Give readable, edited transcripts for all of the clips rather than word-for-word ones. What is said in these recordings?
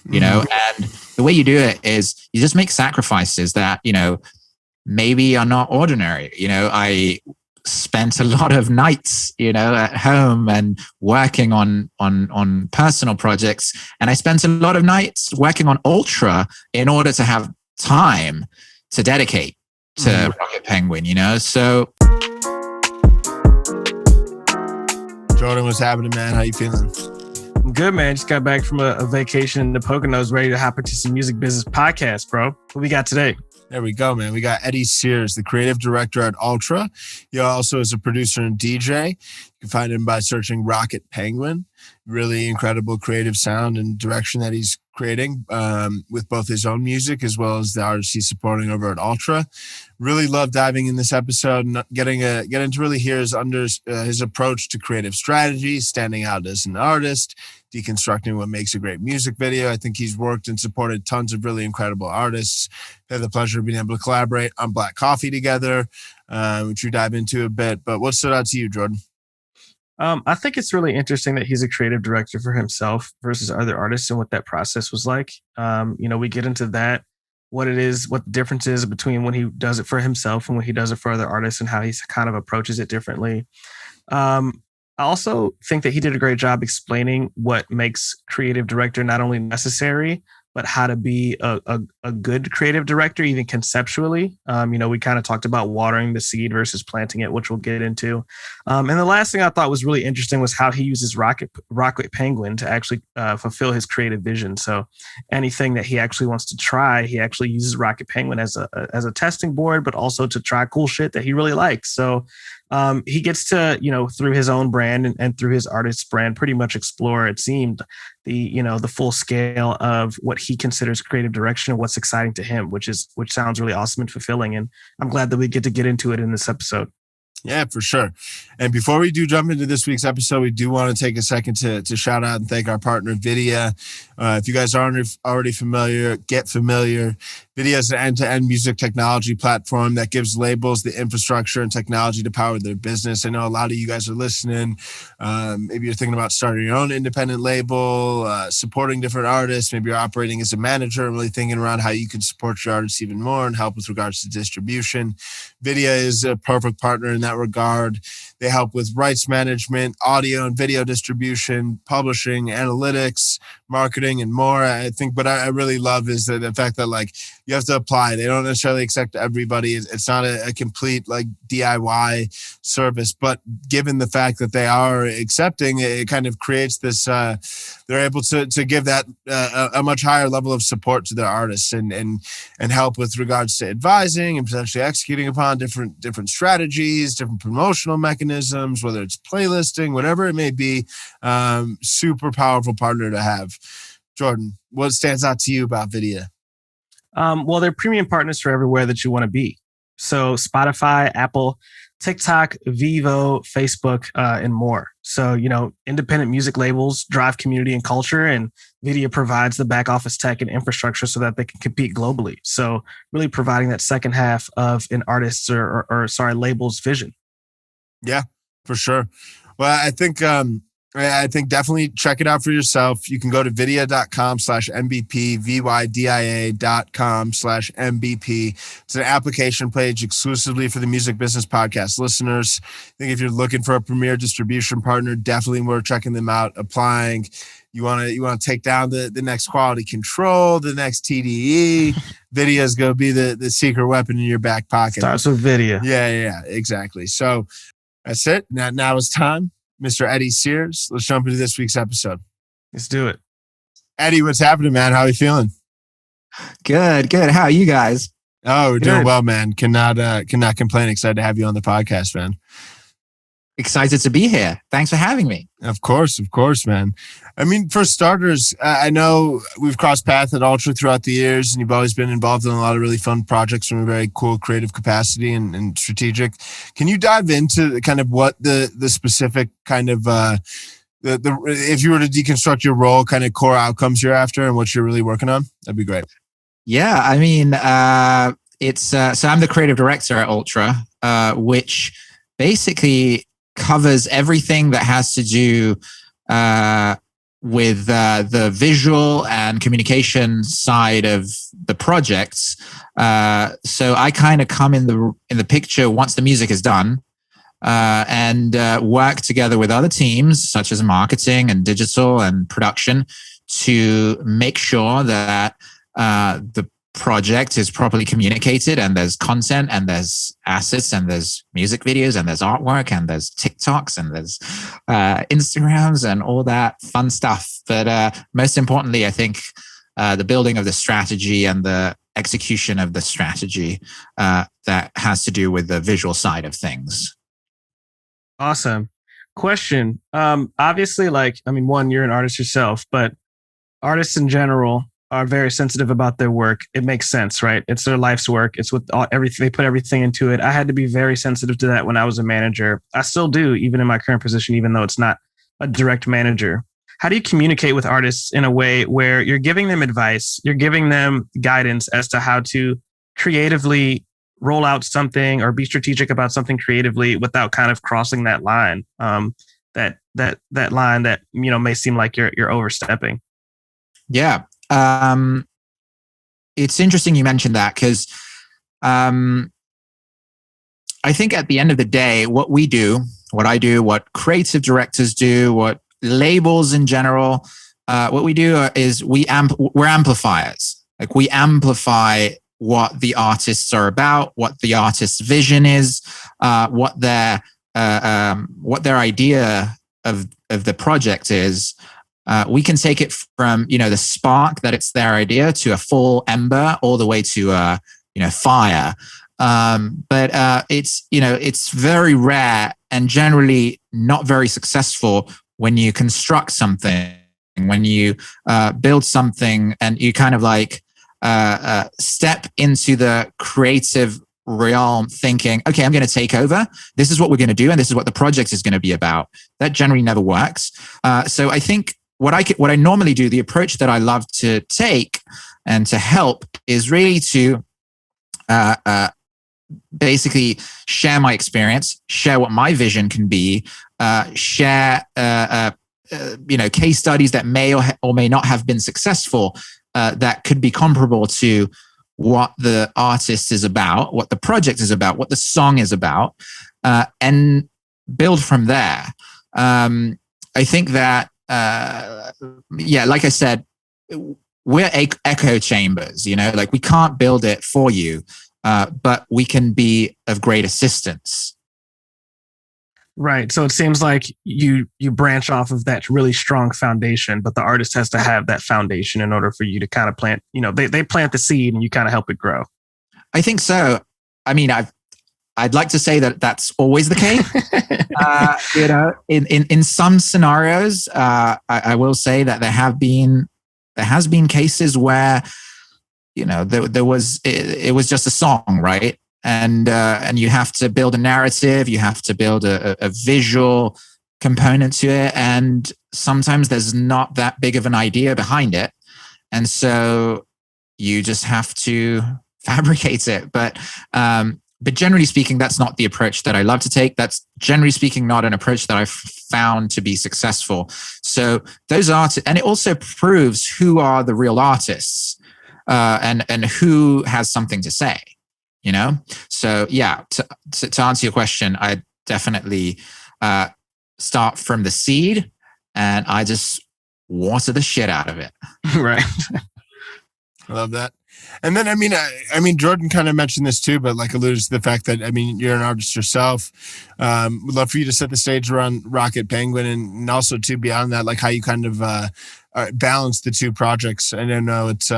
you know, and the way you do it is you just make sacrifices that, you know, maybe are not ordinary. You know, I spent a lot of nights, you know, at home and working on personal projects. And I spent a lot of nights working on Ultra in order to have time to dedicate to Rocket Pengwin, you know? So Jordan, what's happening, man? How you feeling? I'm good, man. Just got back from a vacation in the Poconos, ready to hop into some music business podcast, bro. What we got today? There we go, man. We got Eddie Sears, the creative director at Ultra. He also is a producer and DJ. You can find him by searching Rocket Pengwin. Really incredible creative sound and direction that he's creating with both his own music as well as the artists he's supporting over at Ultra. Really love diving in this episode and getting to really hear his approach to creative strategy, standing out as an artist, deconstructing what makes a great music video. I think he's worked and supported tons of really incredible artists. Had the pleasure of being able to collaborate on Black Coffee together, which we dive into a bit. But what stood out to you, Jordan? I think it's really interesting that he's a creative director for himself versus other artists and what that process was like. We get into that, what it is, what the difference is between when he does it for himself and when he does it for other artists and how he kind of approaches it differently. I also think that he did a great job explaining what makes creative director not only necessary, but how to be a good creative director, even conceptually. We kind of talked about watering the seed versus planting it, which we'll get into. And the last thing I thought was really interesting was how he uses Rocket Pengwin to actually fulfill his creative vision. So anything that he actually wants to try, he actually uses Rocket Pengwin as a testing board, but also to try cool shit that he really likes. So he gets to, through his own brand and through his artist's brand, pretty much explore, it seemed, the full scale of what he considers creative direction and what's exciting to him, which sounds really awesome and fulfilling. And I'm glad that we get to get into it in this episode. Yeah, for sure. And before we do jump into this week's episode, we do want to take a second to shout out and thank our partner, Vydia. If you guys aren't already familiar, get familiar. Vydia is an end-to-end music technology platform that gives labels the infrastructure and technology to power their business. I know a lot of you guys are listening. Maybe you're thinking about starting your own independent label, supporting different artists. Maybe you're operating as a manager and really thinking around how you can support your artists even more and help with regards to distribution. Vydia is a perfect partner in that regard. They help with rights management, audio and video distribution, publishing, analytics, marketing, and more. I think what I really love is the fact that you have to apply. They don't necessarily accept everybody. It's not a complete DIY service, but given the fact that they are accepting, it kind of creates this, they're able to give that a much higher level of support to their artists and help with regards to advising and potentially executing upon different strategies, different promotional mechanisms, whether it's playlisting, whatever it may be. Super powerful partner to have. Jordan, what stands out to you about Vydia? Well, they're premium partners for everywhere that you want to be. So Spotify, Apple, TikTok, Vivo, Facebook, and more. So, independent music labels drive community and culture, and Vydia provides the back office tech and infrastructure so that they can compete globally. So really providing that second half of an artist's or label's vision. Yeah, for sure. Well, I think definitely check it out for yourself. You can go to vydia.com/MVP, vydia.com/MVP. It's an application page exclusively for the Music Business Podcast listeners. I think if you're looking for a premier distribution partner, definitely worth checking them out, applying. You want to take down the next quality control, the next TDE. Vydia is going to be the secret weapon in your back pocket. Starts with Vydia. Yeah, exactly. So that's it. Now it's time. Mr. Eddie Sears. Let's jump into this week's episode. Let's do it. Eddie, what's happening, man? How are you feeling? Good. How are you guys? Oh, we're doing well, man. Cannot complain. Excited to have you on the podcast, man. Excited to be here. Thanks for having me. Of course, man. I mean, for starters, I know we've crossed paths at Ultra throughout the years, and you've always been involved in a lot of really fun projects from a very cool creative capacity and strategic. Can you dive into kind of what the specific kind of if you were to deconstruct your role, kind of core outcomes you're after and what you're really working on? That'd be great. Yeah, I mean, it's so I'm the creative director at Ultra, which basically covers everything that has to do the visual and communication side of the projects. So I kind of come in the picture once the music is done, and work together with other teams such as marketing and digital and production to make sure that the project is properly communicated, and there's content, and there's assets, and there's music videos, and there's artwork, and there's TikToks, and there's Instagrams, and all that fun stuff. But most importantly, I think the building of the strategy and the execution of the strategy that has to do with the visual side of things. Awesome. Question. Obviously, one, you're an artist yourself, but artists in general are very sensitive about their work. It makes sense, right? It's their life's work. It's with everything. They put everything into it. I had to be very sensitive to that when I was a manager. I still do, even in my current position, even though it's not a direct manager. How do you communicate with artists in a way where you're giving them advice, you're giving them guidance as to how to creatively roll out something or be strategic about something creatively without kind of crossing that line, that line that, may seem like you're overstepping? Yeah. It's interesting you mentioned that, because I think at the end of the day, what we do, what I do, what creative directors do, what labels in general, what we do is we're amplifiers. Like, we amplify what the artists are about, what the artist's vision is, what their idea of the project is. We can take it from, the spark that it's their idea to a full ember, all the way to, fire. But it's very rare and generally not very successful when you construct something, when you build something and you kind of step into the creative realm thinking, okay, I'm going to take over. This is what we're going to do. And this is what the project is going to be about. That generally never works. So I think what I normally do, the approach that I love to take and to help, is really to basically share my experience, share what my vision can be, share case studies that may or may not have been successful, that could be comparable to what the artist is about, what the project is about, what the song is about, and build from there. I think that like I said, we're echo chambers, we can't build it for you, but we can be of great assistance. Right. So it seems like you branch off of that really strong foundation, but the artist has to have that foundation in order for you to kind of plant, they plant the seed and you kind of help it grow. I think so. I mean, I'd like to say that that's always the case. In some scenarios, I will say that there has been cases where, it was just a song, right? And you have to build a narrative, you have to build a visual component to it, and sometimes there's not that big of an idea behind it, and so you just have to fabricate it. But generally speaking, that's not the approach that I love to take. That's generally speaking not an approach that I've found to be successful. So those artists, and it also proves who are the real artists, and who has something to say. So yeah, to answer your question, I definitely start from the seed and I just water the shit out of it. Right. I love that. And then, I mean, Jordan kind of mentioned this too, but alluded to the fact that, you're an artist yourself. Would love for you to set the stage around Rocket Pengwin, and also too, beyond that, how you kind of balance the two projects. I don't know, it's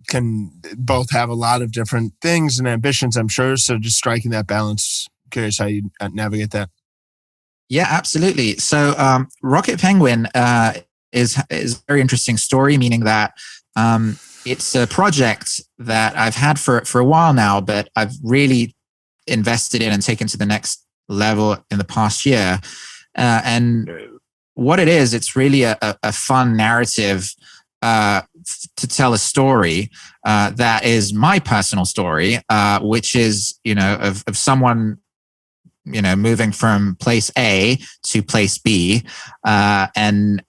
can both have a lot of different things and ambitions, I'm sure. So just striking that balance, curious how you navigate that. Yeah, absolutely. So Rocket Pengwin is a very interesting story, meaning that it's a project that I've had for a while now, but I've really invested in and taken to the next level in the past year. And what it is, it's really a fun narrative to tell a story that is my personal story, which is, of someone, moving from place A to place B, and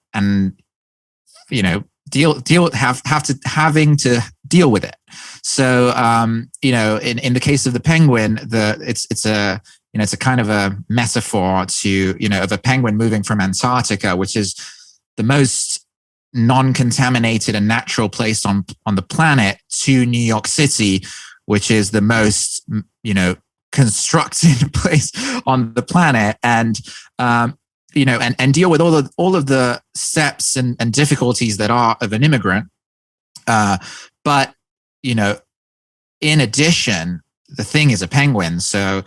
having to deal with it. So in the case of the penguin, it's a kind of a metaphor of a penguin moving from Antarctica, which is the most non-contaminated and natural place on the planet, to New York City, which is the most constructed place on the planet, and deal with all of the steps and difficulties that are of an immigrant. But in addition, the thing is a penguin. So,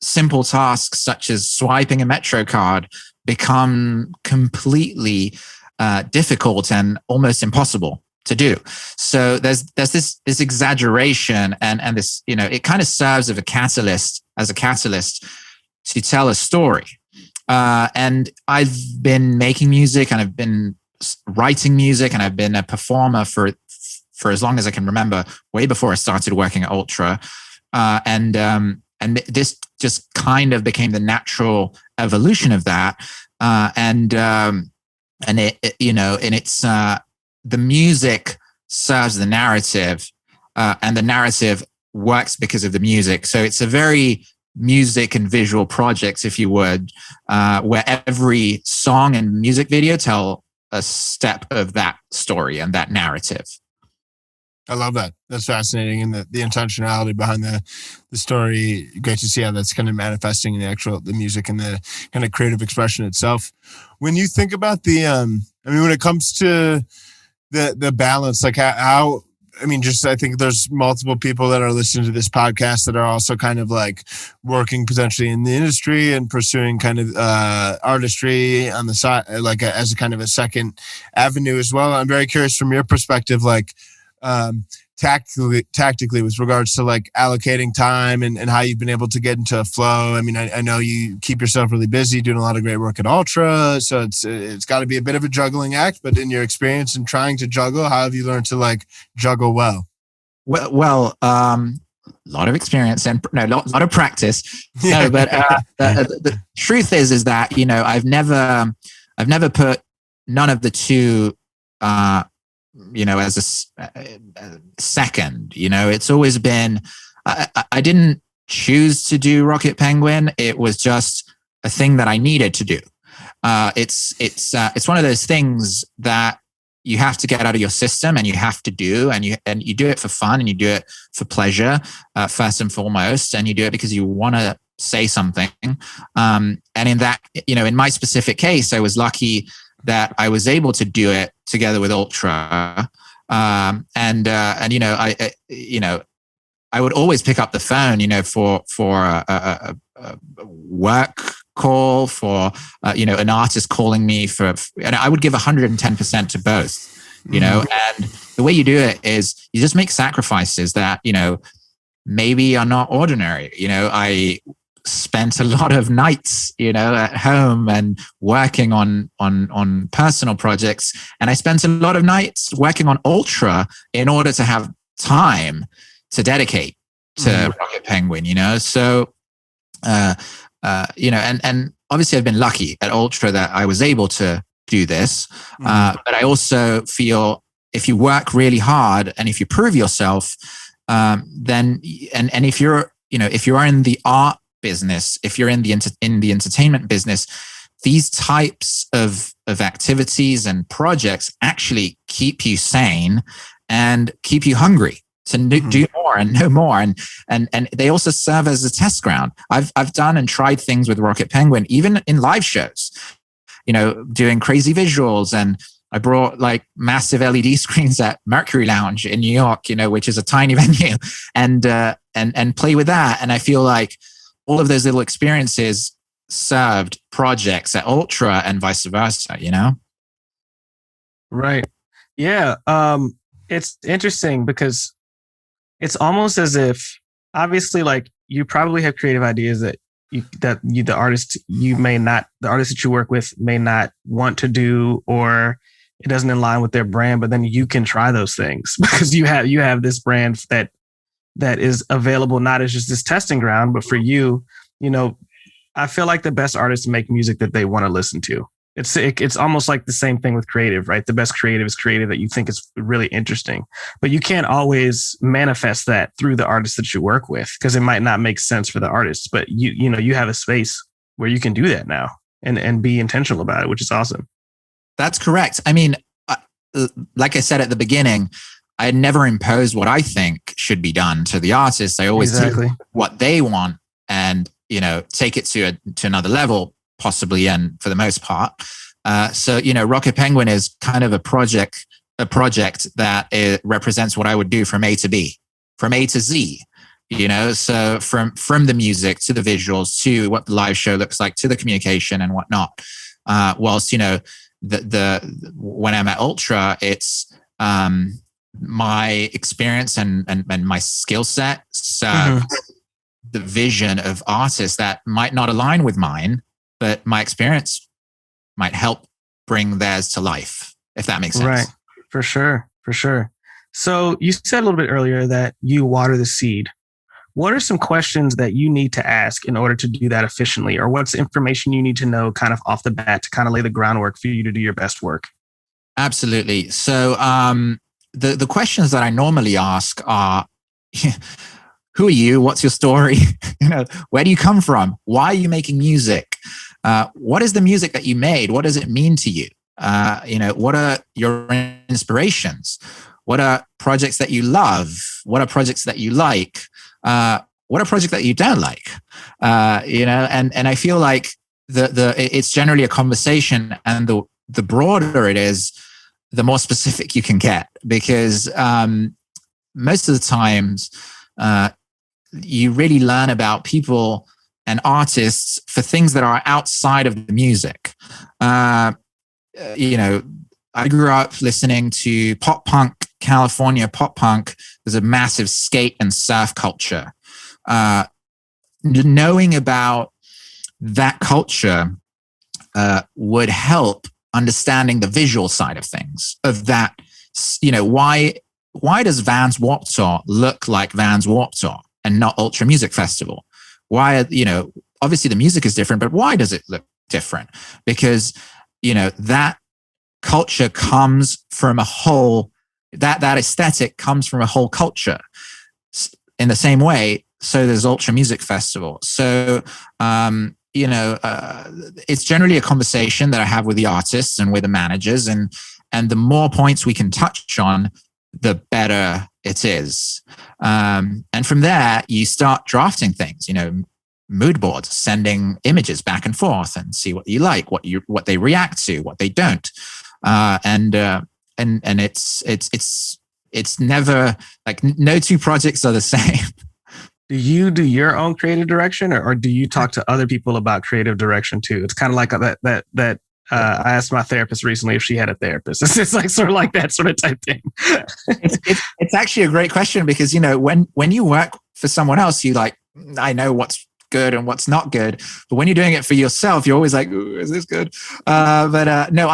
simple tasks such as swiping a Metro card become completely difficult and almost impossible to do. So there's this exaggeration, and this, it kind of serves as a catalyst to tell a story. And I've been making music, and I've been writing music, and I've been a performer for as long as I can remember, way before I started working at Ultra. And this just kind of became the natural evolution of that. The music serves the narrative, and the narrative works because of the music. So it's a very music and visual project, if you would, where every song and music video tell a step of that story and that narrative. I love that. That's fascinating. And the intentionality behind the story. Great to see how that's kind of manifesting in the music and the kind of creative expression itself. When you think about when it comes to the balance, like I think there's multiple people that are listening to this podcast that are also kind of like working potentially in the industry and pursuing kind of artistry on the side, like as a kind of a second avenue as well. I'm very curious from your perspective, like tactically with regards to like allocating time and how you've been able to get into a flow. I mean, I know you keep yourself really busy doing a lot of great work at Ultra, so it's got to be a bit of a juggling act, but in your experience in trying to juggle, how have you learned to like juggle well? Well, lot of experience and a lot of practice. No, but the truth is that, I've never put none of the two, as a second. It's always been, I didn't choose to do Rocket Penguin. It was just a thing that I needed to do. It's one of those things that you have to get out of your system, and you have to do, and you do it for fun, and you do it for pleasure, first and foremost, and you do it because you want to say something. And in that, in my specific case, I was lucky that I was able to do it together with Ultra. I would always pick up the phone, for a work call, for an artist calling me and I would give 110% to both, and the way you do it is you just make sacrifices that, maybe are not ordinary. I spent a lot of nights, at home and working on personal projects. And I spent a lot of nights working on Ultra in order to have time to dedicate to Rocket Penguin, So, and obviously I've been lucky at Ultra that I was able to do this. But I also feel if you work really hard and if you prove yourself, then, and if you're in the art business, if you're in the entertainment business, these types of activities and projects actually keep you sane and keep you hungry to do more and know more, and they also serve as a test ground. I've done and tried things with Rocket Penguin, even in live shows, doing crazy visuals, and I brought like massive LED screens at Mercury Lounge in New York, which is a tiny venue, and play with that, and I feel like all of those little experiences served projects at Ultra and vice versa, Right. Yeah. It's interesting because it's almost as if, obviously, like you probably have creative ideas that the artist that you work with may not want to do, or it doesn't align with their brand, but then you can try those things because you have this brand that is available not as just this testing ground, but for you, I feel like the best artists make music that they want to listen to. It's almost like the same thing with creative, right? The best creative is creative that you think is really interesting, but you can't always manifest that through the artists that you work with because it might not make sense for the artists. But you have a space where you can do that now and be intentional about it, which is awesome. That's correct. I mean, like I said at the beginning, I never impose what I think should be done to the artist. I always take what they want and take it to another level, possibly, and for the most part. So Rocket Pengwin is kind of a project that represents what I would do from A to B, from A to Z. So from the music to the visuals to what the live show looks like to the communication and whatnot. Whilst the when I'm at Ultra, it's my experience and my skill set serve the vision of artists that might not align with mine, but my experience might help bring theirs to life, if that makes sense. Right. For sure. So you said a little bit earlier that you water the seed. What are some questions that you need to ask in order to do that efficiently? Or what's information you need to know kind of off the bat to kind of lay the groundwork for you to do your best work? Absolutely. So the questions that I normally ask are, who are you? What's your story? Where do you come from? Why are you making music? What is the music that you made? What does it mean to you? What are your inspirations? What are projects that you love? What are projects that you like? What are projects that you don't like? And I feel like it's generally a conversation, and the broader it is, the more specific you can get, because most of the times you really learn about people and artists for things that are outside of the music. I grew up listening to pop punk, California pop punk. There's a massive skate and surf culture. Knowing about that culture would help understanding the visual side of things, of that. Why does Vans Warped Tour look like Vans Warped Tour and not Ultra Music Festival? Why, obviously the music is different, but why does it look different? Because, that culture comes from a whole, that aesthetic comes from a whole culture. In the same way, so there's Ultra Music Festival. So, it's generally a conversation that I have with the artists and with the managers, and the more points we can touch on, the better it is. And from there, you start drafting things, mood boards, sending images back and forth and see what you like, what they react to, what they don't. And it's never like, no two projects are the same. Do you do your own creative direction, or do you talk to other people about creative direction too? It's kind of like that. I asked my therapist recently if she had a therapist. It's like sort of like that sort of type thing. It's actually a great question, because when you work for someone else, you like, I know what's good and what's not good, but when you're doing it for yourself, you're always like, is this good? No,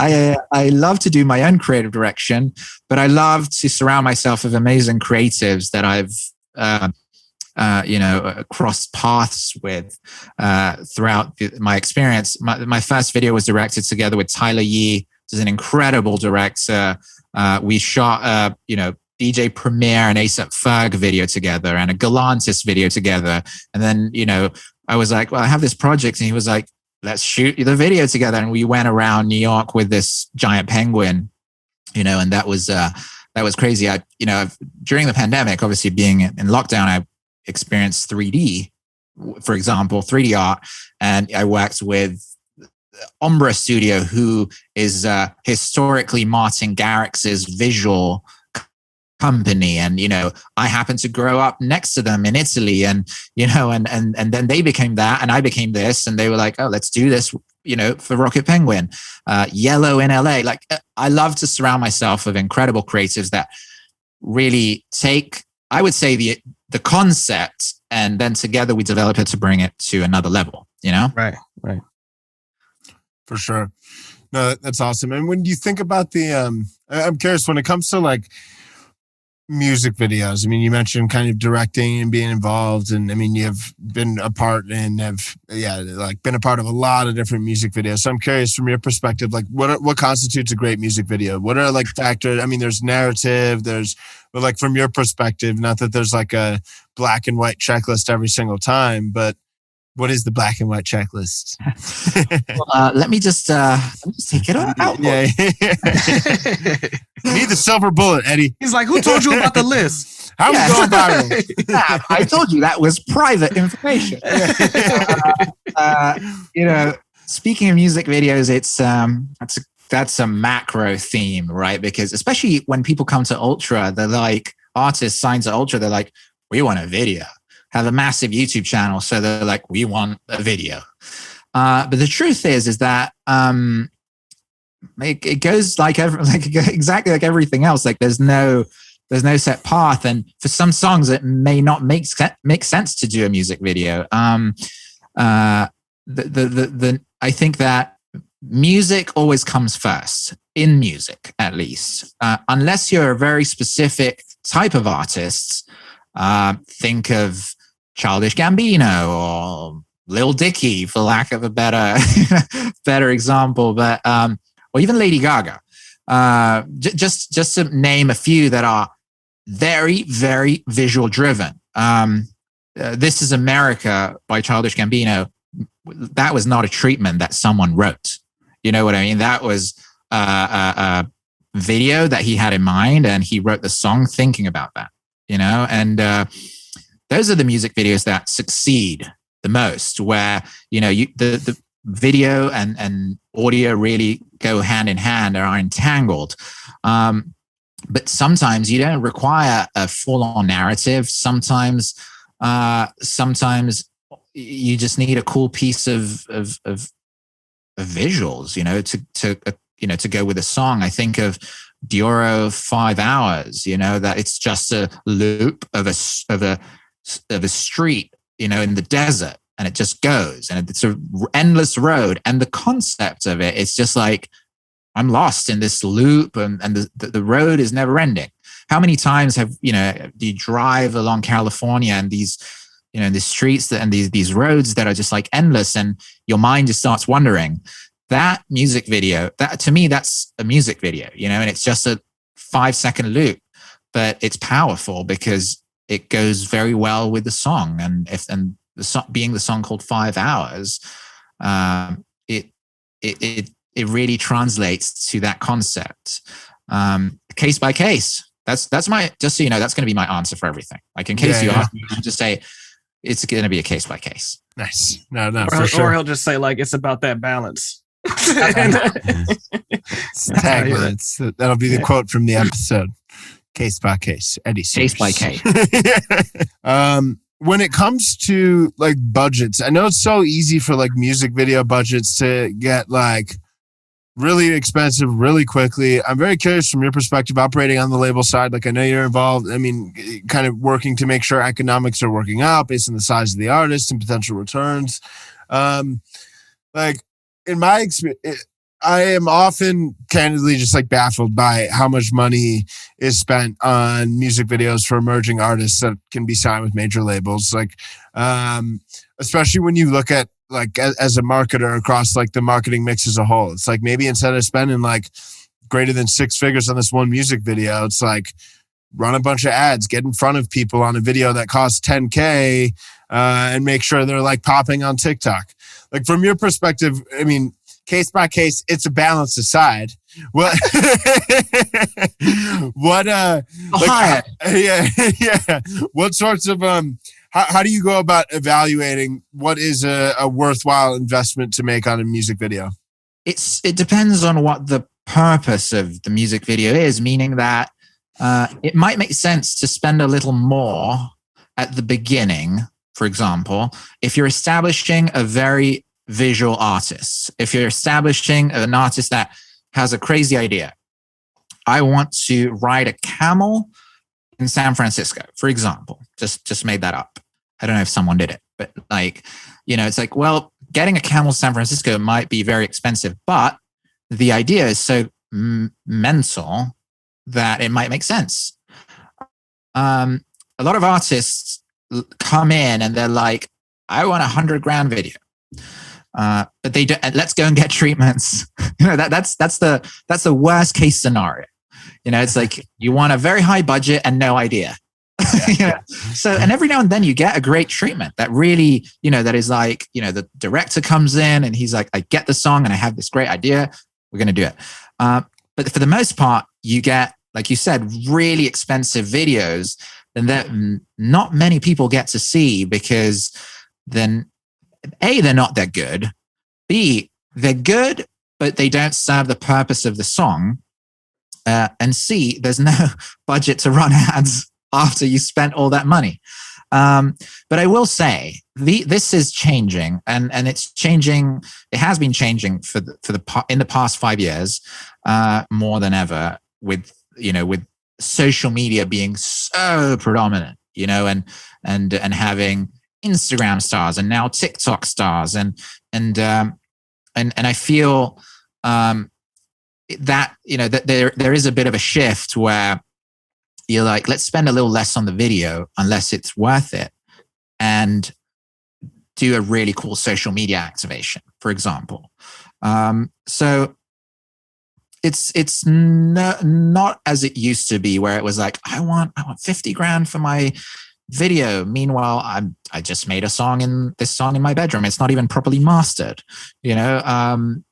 I love to do my own creative direction, but I love to surround myself with amazing creatives that I've crossed paths with throughout my experience. My first video was directed together with Tyler Yee, who's an incredible director. We shot DJ Premier and ASAP Ferg video together, and a Galantis video together. And then, I was like, well, I have this project. And he was like, let's shoot the video together. And we went around New York with this giant penguin, and that was crazy. During the pandemic, obviously being in lockdown, I experienced 3D, for example, 3D art. And I worked with Ombra Studio, who is historically Martin Garrix's visual company. And, I happened to grow up next to them in Italy, and then they became that, and I became this, and they were like, oh, let's do this, for Rocket Pengwin. Yellow in LA. Like, I love to surround myself with incredible creatives that really take, I would say, the concept, and then together we develop it to bring it to another level, Right. For sure. No, that's awesome. And when you think about I'm curious, when it comes to like music videos? I mean, you mentioned kind of directing and being involved, and I mean, you've been a part and have, like been a part of a lot of different music videos. So I'm curious from your perspective, like what constitutes a great music video? What are like factors? I mean, there's narrative, but like from your perspective, not that there's like a black and white checklist every single time, but what is the black and white checklist? Let me just take it out. Yeah. Need the silver bullet, Eddie. He's like, who told you about the list? How we going viral? I told you that was private information. Speaking of music videos, that's a macro theme, right? Because especially when people come to Ultra, they're like, artists signed to Ultra, they're like, we want a video. Have a massive YouTube channel, so they're like, we want a video. But the truth is that it goes exactly like everything else. Like there's no set path, and for some songs, it may not make sense to do a music video. I think that music always comes first, in music at least, unless you're a very specific type of artist. Think of Childish Gambino or Lil Dicky, for lack of a better example, but or even Lady Gaga. Just to name a few that are very, very visual driven. This Is America by Childish Gambino. That was not a treatment that someone wrote. You know what I mean? That was a video that he had in mind, and he wrote the song thinking about that. And those are the music videos that succeed the most, where the video and audio really go hand in hand or are entangled. But sometimes you don't require a full-on narrative. Sometimes you just need a cool piece of visuals, to go with a song. I think of Dioro 5 Hours, that it's just a loop of a street, in the desert, and it just goes, and it's an endless road. And the concept of it, it's just like, I'm lost in this loop, and the road is never ending. How many times do you drive along California and these, the streets and these roads that are just like endless, and your mind just starts wandering. That music video, to me, that's a music video, and it's just a 5-second loop, but it's powerful because it goes very well with the song. And the song being the song called 5 Hours, it really translates to that concept. Case by case. That's my, just so you know, that's going to be my answer for everything. Like in case you ask me, just say it's going to be a case by case. Nice. No, or, sure. Or he'll just say like, it's about that balance. That'll be the quote from the episode. Case by case, Eddie Sears. Case by case. When it comes to like budgets, I know it's so easy for like music video budgets to get like really expensive really quickly. I'm very curious from your perspective, operating on the label side. Like I know you're involved. I mean, kind of working to make sure economics are working out based on the size of the artist and potential returns. Like in my experience, I am often candidly just like baffled by how much money is spent on music videos for emerging artists that can be signed with major labels. Like, especially when you look at like as a marketer across like the marketing mix as a whole, it's like maybe instead of spending like greater than 6 figures on this one music video, it's like run a bunch of ads, get in front of people on a video that costs $10K, and make sure they're like popping on TikTok. Like from your perspective, I mean, case by case, it's a balance aside. What? What sorts of how do you go about evaluating what is a worthwhile investment to make on a music video? It depends on what the purpose of the music video is, meaning that it might make sense to spend a little more at the beginning. For example, if you're establishing a very visual artist, if you're establishing an artist that has a crazy idea, I want to ride a camel in San Francisco, for example, just made that up. I don't know if someone did it, but like, it's like, well, getting a camel to San Francisco might be very expensive, but the idea is so mental that it might make sense. a lot of artists come in and they're like, I want $100,000 video. But they don't, let's go and get treatments. That's the worst case scenario. It's like you want a very high budget and no idea. So, and every now and then you get a great treatment that really, that is like, the director comes in and he's like, I get the song and I have this great idea. We're going to do it. But for the most part, you get, like you said, really expensive videos and that not many people get to see because then A, they're not that good. B, they're good, but they don't serve the purpose of the song. And C, there's no budget to run ads after you spent all that money. But I will say this is changing, and it's changing. It has been changing in the past 5 years more than ever. With social media being so predominant, and having Instagram stars and now TikTok stars, and I feel that that there is a bit of a shift where you're like, let's spend a little less on the video unless it's worth it, and do a really cool social media activation, for example. So it's not as it used to be, where it was like, I want $50,000 for my video. Meanwhile, I just made a song in my bedroom. It's not even properly mastered, I'd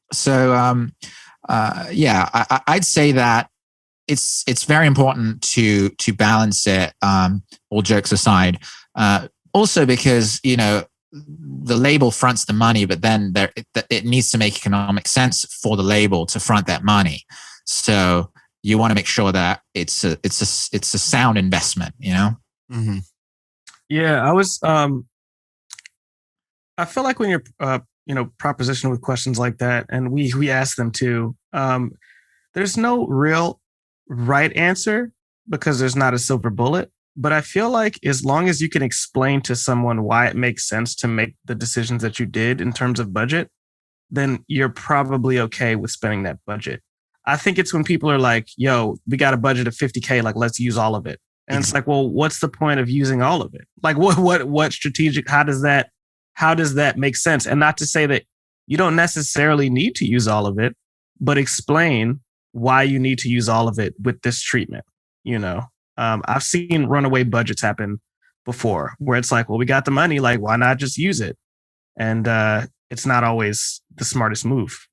say that it's very important to balance it. All jokes aside, also because the label fronts the money, but then it needs to make economic sense for the label to front that money. So you want to make sure that it's a sound investment. Mm-hmm. Yeah, I was. I feel like when you're propositioned with questions like that, and we ask them too. There's no real right answer because there's not a silver bullet. But I feel like as long as you can explain to someone why it makes sense to make the decisions that you did in terms of budget, then you're probably okay with spending that budget. I think it's when people are like, yo, we got a budget of $50,000, like, let's use all of it. And it's like, well, what's the point of using all of it? Like, what strategic, how does that make sense? And not to say that you don't necessarily need to use all of it, but explain why you need to use all of it with this treatment, I've seen runaway budgets happen before where it's like, well, we got the money, like, why not just use it? And it's not always the smartest move,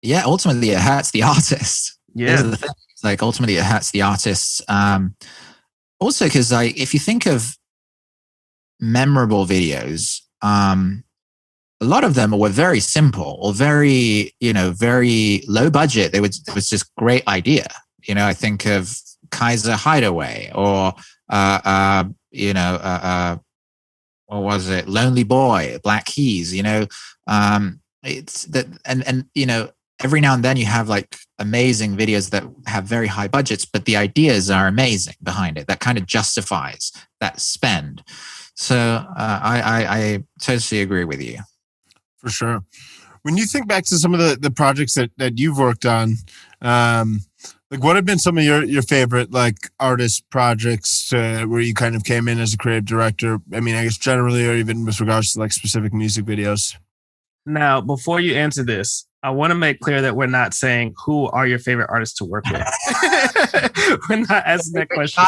Yeah, ultimately it hurts the artist. Yeah. The thing. It's like ultimately it hurts the artists. Also, because if you think of memorable videos, a lot of them were very simple or very, very low budget. It was just great idea. I think of Kaiser Hideaway or what was it? Lonely Boy, Black Keys. It's that, and every now and then you have like amazing videos that have very high budgets, but the ideas are amazing behind it. That kind of justifies that spend. So I totally agree with you. For sure. When you think back to some of the projects that you've worked on, like what have been some of your favorite like artist projects where you kind of came in as a creative director? I mean, I guess generally, or even with regards to like specific music videos. Now, before you answer this, I want to make clear that we're not saying who are your favorite artists to work with. We're not asking that question.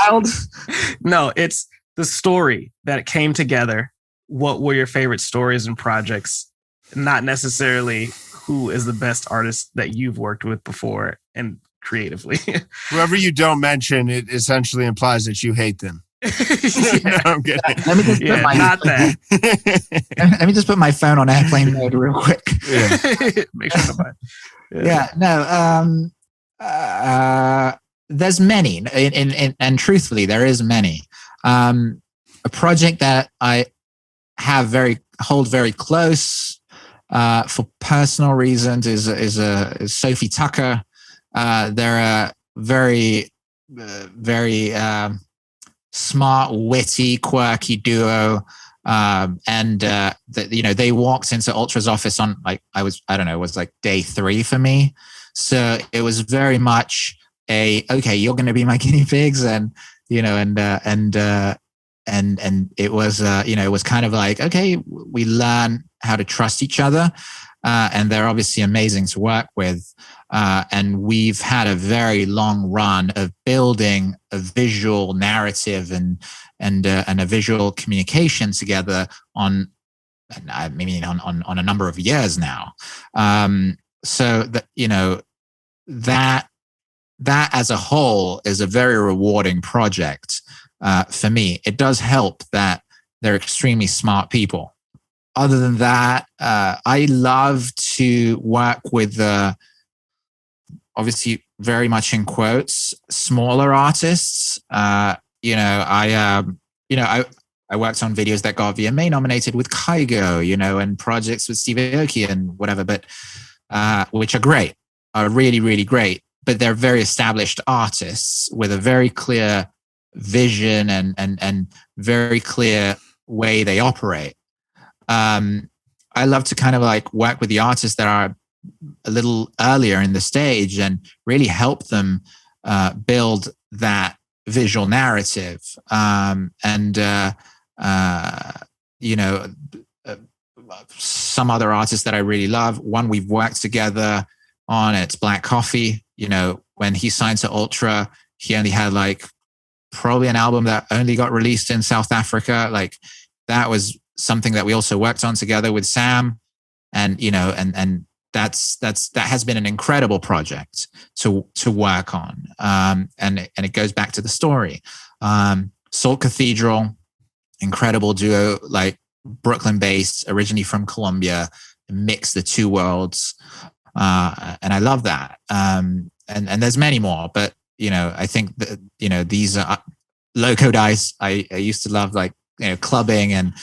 No, it's the story that came together. What were your favorite stories and projects? Not necessarily who is the best artist that you've worked with before and creatively. Whoever you don't mention, it essentially implies that you hate them. No, I'm kidding. Let me just put not that. Let me just put my phone on airplane mode real quick. Yeah. Make sure to there's many, and truthfully, there is many. A project that I hold very close for personal reasons is Sophie Tucker. They're a very smart, witty, quirky duo. They walked into Ultra's office on it was like day 3 for me. So it was very much okay, you're going to be my guinea pigs, and and it was, it was kind of like, okay, we learn how to trust each other. And they're obviously amazing to work with. And we've had a very long run of building a visual narrative and a visual communication together on a number of years now. So that, that as a whole is a very rewarding project for me. It does help that they're extremely smart people. Other than that, I love to work with obviously very much in quotes, smaller artists. I worked on videos that got VMA nominated with Kygo, and projects with Steve Aoki and whatever, but which are great, are really, really great. But they're very established artists with a very clear vision and very clear way they operate. I love to kind of like work with the artists that are a little earlier in the stage and really help them build that visual narrative. Some other artists that I really love. One we've worked together on, it's Black Coffee. When he signed to Ultra, he only had like probably an album that only got released in South Africa. Like that was something that we also worked on together with Sam, and that has been an incredible project to work on. And it goes back to the story. Salt Cathedral, incredible duo, like Brooklyn based, originally from Colombia, mix the two worlds. And I love that. And there's many more, but I think that, these are Loco Dice. I used to love like, clubbing and,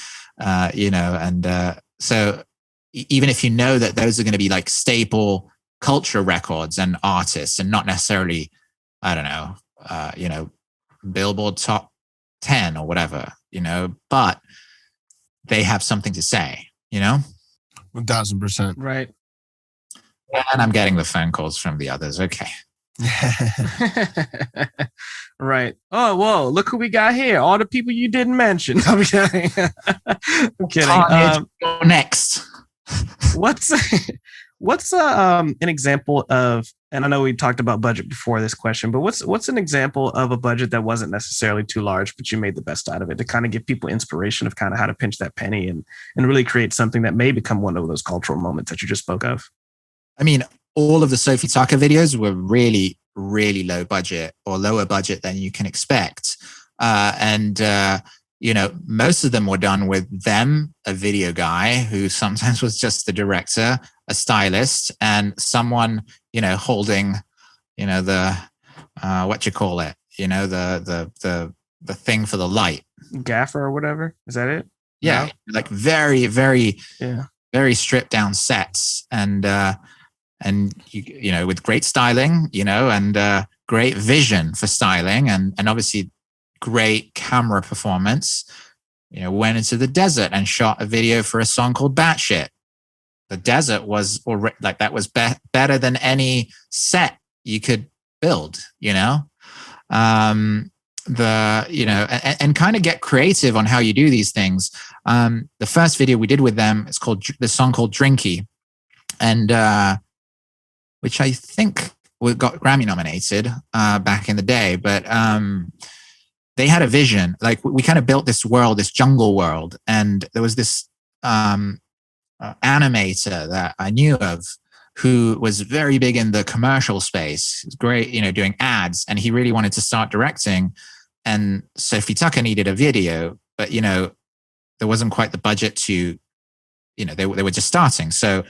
so even if that those are going to be like staple culture records and artists and not necessarily, I don't know, Billboard top 10 or whatever, but they have something to say, 1000%. Right. And I'm getting the phone calls from the others. Okay. Right. Oh, whoa, look who we got here. All the people you didn't mention. I'm kidding. I'm kidding. Next. What's an example of, and I know we talked about budget before this question, but what's an example of a budget that wasn't necessarily too large, but you made the best out of it to kind of give people inspiration of kind of how to pinch that penny and really create something that may become one of those cultural moments that you just spoke of? I mean, all of the Sophie Tucker videos were really, really low budget or lower budget than you can expect. Most of them were done with them, a video guy who sometimes was just the director, a stylist, and someone, holding, the, what you call it, the thing for the light. Gaffer or whatever. Is that it? Yeah. No? Like very, very, very stripped down sets. And with great styling, and great vision for styling, and obviously great camera performance. Went into the desert and shot a video for a song called Batshit. The desert was already like that was better than any set you could build. And kind of get creative on how you do these things. The first video we did with them is called the song called Drinky, and which I think got Grammy nominated back in the day. But they had a vision. Like we kind of built this world, this jungle world. And there was this animator that I knew of who was very big in the commercial space. He was great, doing ads. And he really wanted to start directing. And Sophie Tucker needed a video, but, there wasn't quite the budget to, they were just starting. So,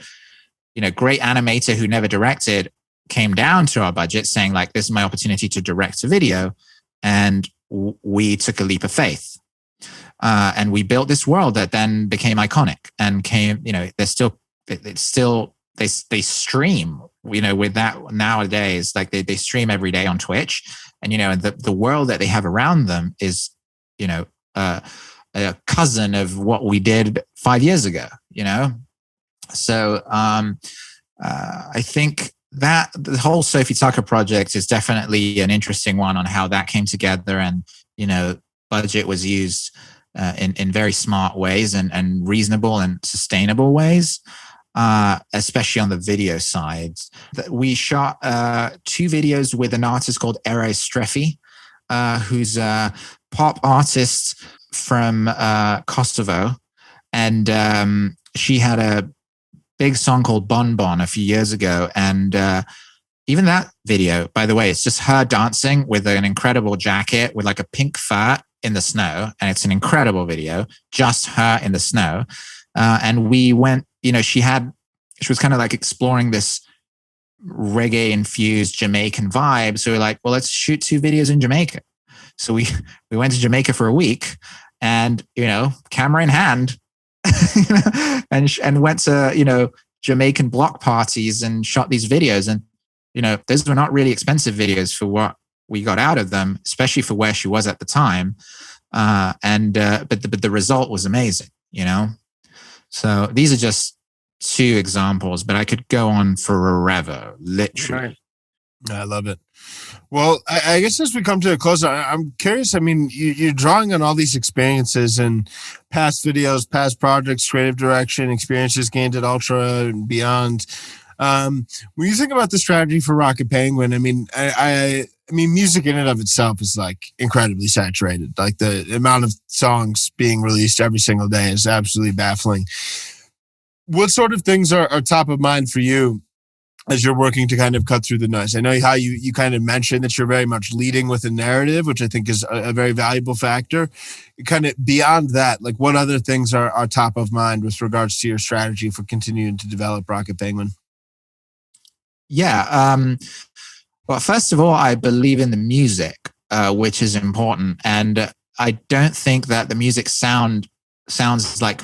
great animator who never directed came down to our budget saying like, this is my opportunity to direct a video. And we took a leap of faith. And we built this world that then became iconic and came, they stream, with that nowadays, like they stream every day on Twitch, and, the world that they have around them is, a cousin of what we did 5 years ago, So I think that the whole Sophie Tucker project is definitely an interesting one on how that came together, and budget was used in very smart ways and reasonable and sustainable ways, especially on the video side. We shot 2 videos with an artist called Eddie Sears, who's a pop artist from Kosovo. And she had a big song called Bon Bon a few years ago. And even that video, by the way, it's just her dancing with an incredible jacket with like a pink fur in the snow. And it's an incredible video, just her in the snow. And we went, she was kind of like exploring this reggae infused Jamaican vibe. So we're like, well, let's shoot 2 videos in Jamaica. So we went to Jamaica for a week and, camera in hand, and went to, Jamaican block parties and shot these videos. And, those were not really expensive videos for what we got out of them, especially for where she was at the time. But the result was amazing, So these are just 2 examples, but I could go on forever, literally. Right. I love it. Well, I guess as we come to a close, I'm curious. I mean, you're drawing on all these experiences and past videos, past projects, creative direction, experiences gained at Ultra and beyond. When you think about the strategy for Rocket Pengwin, I mean, music in and of itself is like incredibly saturated. Like the amount of songs being released every single day is absolutely baffling. What sort of things are top of mind for you as you're working to kind of cut through the noise? I know how you kind of mentioned that you're very much leading with a narrative, which I think is a very valuable factor. Kind of beyond that, like what other things are top of mind with regards to your strategy for continuing to develop Rocket Pengwin? Yeah. Well, first of all, I believe in the music, which is important. And I don't think that the music sounds like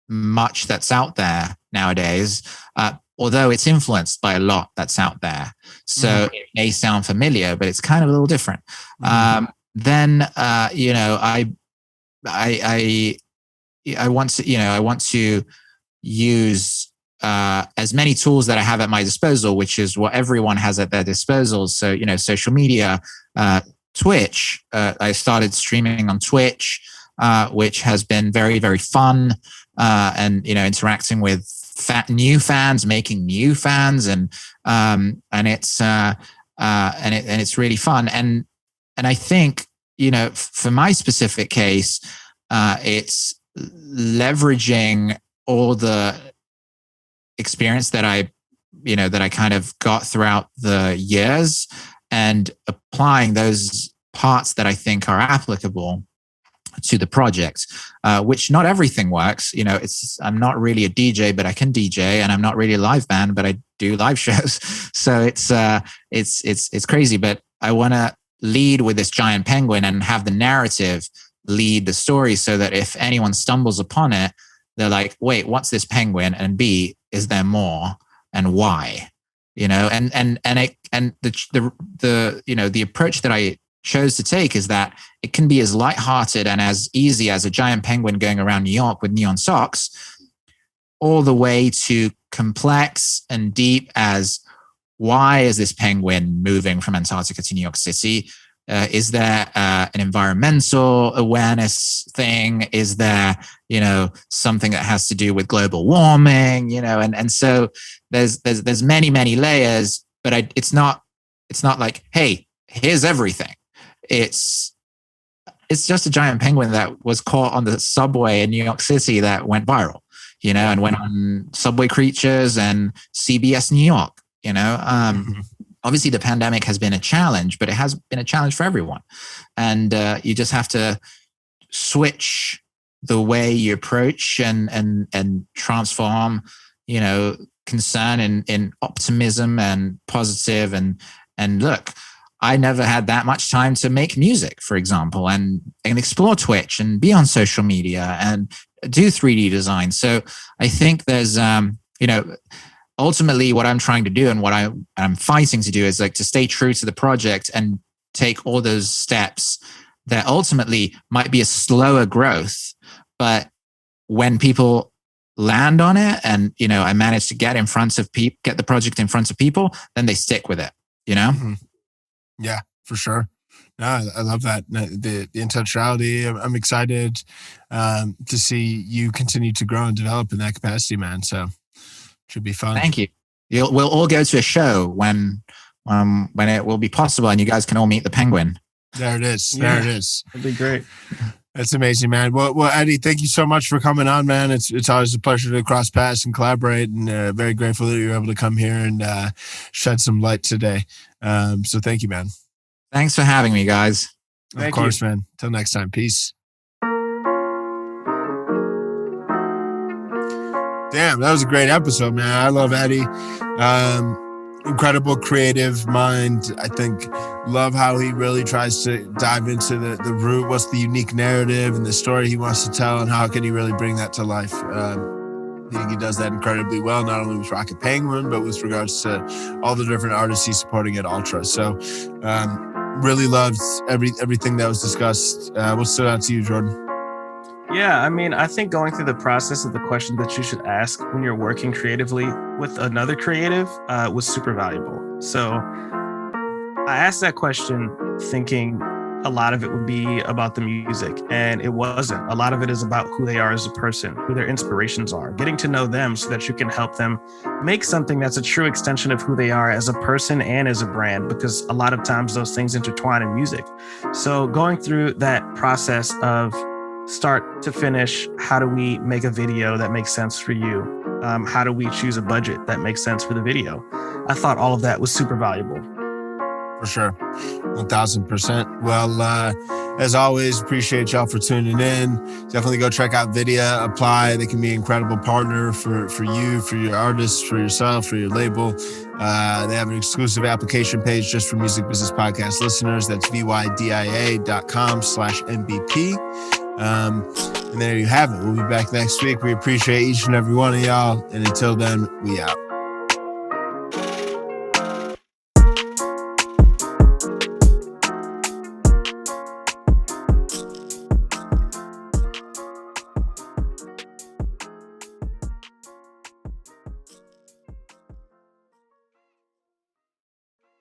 much that's out there nowadays, although it's influenced by a lot that's out there. So it may sound familiar, but it's kind of a little different. Then, I want to use as many tools that I have at my disposal, which is what everyone has at their disposal. So, social media, Twitch. I started streaming on Twitch, which has been very, very fun. And interacting with new fans, making new fans, and it's really fun. And I think for my specific case, it's leveraging all the experience that I kind of got throughout the years and applying those parts that I think are applicable to the project, which not everything works. I'm not really a DJ, but I can DJ, and I'm not really a live band, but I do live shows. So it's crazy, but I want to lead with this giant penguin and have the narrative lead the story so that if anyone stumbles upon it, they're like, wait, what's this penguin? And B, is there more? And why? And the approach that I chose to take is that it can be as lighthearted and as easy as a giant penguin going around New York with neon socks, all the way to complex and deep as why is this penguin moving from Antarctica to New York City? Is there an environmental awareness thing? Is there, something that has to do with global warming? And so there's many, many layers, but it's not like, hey, here's everything. It's just a giant penguin that was caught on the subway in New York City that went viral, and went on Subway Creatures and CBS New York, Obviously the pandemic has been a challenge, but it has been a challenge for everyone. And you just have to switch the way you approach and transform, concern in optimism and positive. And look, I never had that much time to make music, for example, and explore Twitch and be on social media and do 3D design. So I think there's, ultimately what I'm trying to do and what I'm fighting to do is like to stay true to the project and take all those steps that ultimately might be a slower growth. But when people land on it and, I manage to get in front of get the project in front of people, then they stick with it, Yeah, for sure. No, I love that. The intentionality. I'm excited to see you continue to grow and develop in that capacity, man. So should be fun. Thank you. We'll all go to a show when it will be possible, and you guys can all meet the Pengwin. There it is. There it is. That'd be great. That's amazing, man. Well, Eddie, thank you so much for coming on, man. It's always a pleasure to cross paths and collaborate, and very grateful that you were able to come here and shed some light today. So thank you, man. Thanks for having me, guys. Of course, man. Till next time. Peace. Damn, that was a great episode, man. I love Eddie. Incredible creative mind. I think love how he really tries to dive into the root. What's the unique narrative and the story he wants to tell, and how can he really bring that to life? I think he does that incredibly well, not only with Rocket Pengwin, but with regards to all the different artists he's supporting at Ultra. So really loved everything that was discussed. What stood out to you, Jordan? Yeah, I mean, I think going through the process of the question that you should ask when you're working creatively with another creative was super valuable. So I asked that question thinking a lot of it would be about the music, and it wasn't. A lot of it is about who they are as a person, who their inspirations are, getting to know them so that you can help them make something that's a true extension of who they are as a person and as a brand, because a lot of times those things intertwine in music. So going through that process of start to finish, how do we make a video that makes sense for you? How do we choose a budget that makes sense for the video? I thought all of that was super valuable. For sure. 1000%. Well, as always, appreciate y'all for tuning in. Definitely go check out Vydia, apply. They can be an incredible partner for you, for your artists, for yourself, for your label. They have an exclusive application page just for Music Business Podcast listeners. That's vydia.com/MVP. And there you have it. We'll be back next week. We appreciate each and every one of y'all. And until then, we out.